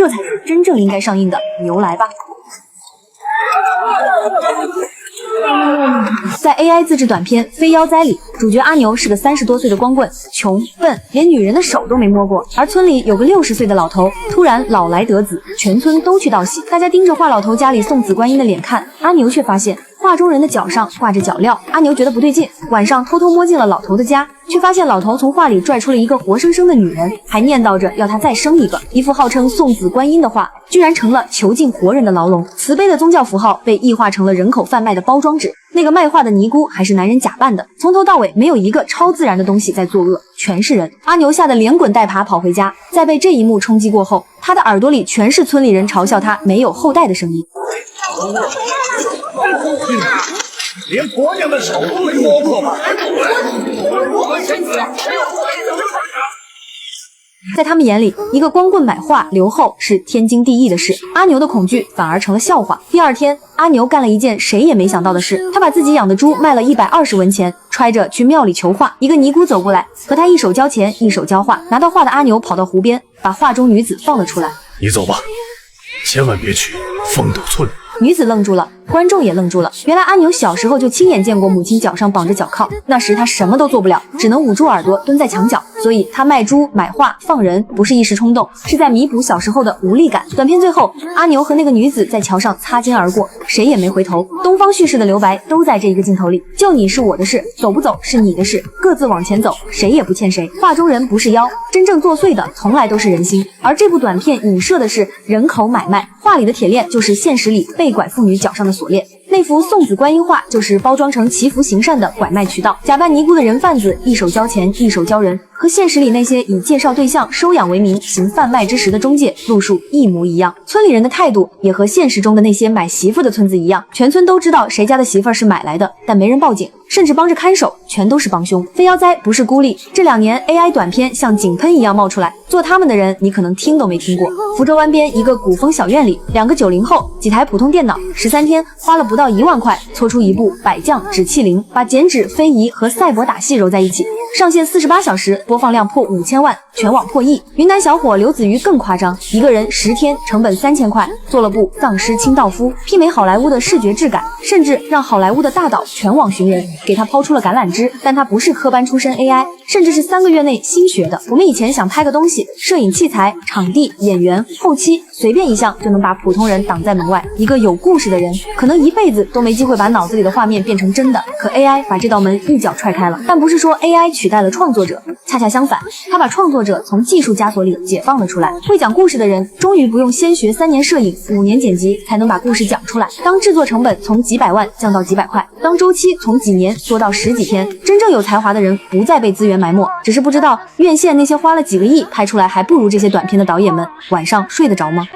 这才是真正应该上映的，牛来吧！在 AI 自制短片《飞妖哉》里，主角阿牛是个30多岁的光棍，穷笨，连女人的手都没摸过。而村里有个60岁的老头，突然老来得子，全村都去道喜。大家盯着画老头家里送子观音的脸看，阿牛却发现画中人的脚上挂着脚镣。阿牛觉得不对劲，晚上偷偷摸进了老头的家，却发现老头从画里拽出了一个活生生的女人，还念叨着要他再生一个。一幅号称送子观音的画，居然成了囚禁活人的牢笼。慈悲的宗教符号被异化成了人口贩卖的包装纸。那个卖画的尼姑还是男人假扮的，从头到尾没有一个超自然的东西在作恶，全是人。阿牛吓得连滚带爬跑回家，在被这一幕冲击过后，他的耳朵里全是村里人嘲笑他没有后代的声音。连婆娘的手都没摸过吗？在他们眼里，一个光棍买画留后是天经地义的事，阿牛的恐惧反而成了笑话。第二天，阿牛干了一件谁也没想到的事，他把自己养的猪卖了120文钱，揣着去庙里求画。一个尼姑走过来，和他一手交钱一手交画。拿到画的阿牛跑到湖边，把画中女子放了出来。你走吧，千万别去风斗村。女子愣住了，观众也愣住了。原来阿牛小时候就亲眼见过母亲脚上绑着脚铐，那时他什么都做不了，只能捂住耳朵蹲在墙角。所以他卖猪买画放人不是一时冲动，是在弥补小时候的无力感。短片最后，阿牛和那个女子在桥上擦肩而过，谁也没回头。东方叙事的留白都在这一个镜头里。救你是我的事，走不走是你的事，各自往前走，谁也不欠谁。画中人不是妖，真正作祟的从来都是人心。而这部短片影射的是人口买卖，画里的铁链就是现实里被拐妇女脚上的锁链。那幅送子观音画就是包装成祈福行善的拐卖渠道，假扮尼姑的人贩子一手交钱一手交人，和现实里那些以介绍对象收养为名行贩卖之实的中介路数一模一样。村里人的态度也和现实中的那些买媳妇的村子一样，全村都知道谁家的媳妇是买来的，但没人报警，甚至帮着看守，全都是帮凶。飞妖哉不是孤立，这2年 AI 短片像井喷一样冒出来，做他们的人你可能听都没听过。福州湾边一个古风小院里，2个90后，几台普通电脑，13天花了不到1万块搓出一部百将纸气灵，把剪纸、非遗和赛博打戏揉在一起，上线48小时，播放量破5000万，全网破亿。云南小伙刘子瑜更夸张，一个人10天，成本3000块，做了部丧尸清道夫，媲美好莱坞的视觉质感，甚至让好莱坞的大导全网寻人，给他抛出了橄榄枝。但他不是科班出身 AI， 甚至是3个月内新学的。我们以前想拍个东西，摄影器材、场地、演员、后期，随便一项就能把普通人挡在门外。一个有故事的人，可能一辈子都没机会把脑子里的画面变成真的，可 AI 把这道门一脚踹开了。但不是说 AI 取代了创作者，恰恰相反，他把创作者从技术枷锁里解放了出来。会讲故事的人终于不用先学3年摄影、5年剪辑才能把故事讲出来。当制作成本从几百万降到几百块，当周期从几年缩到10几天，真正有才华的人不再被资源埋没，只是不知道院线那些花了几个亿拍出来还不如这些短片的导演们晚上睡得着吗？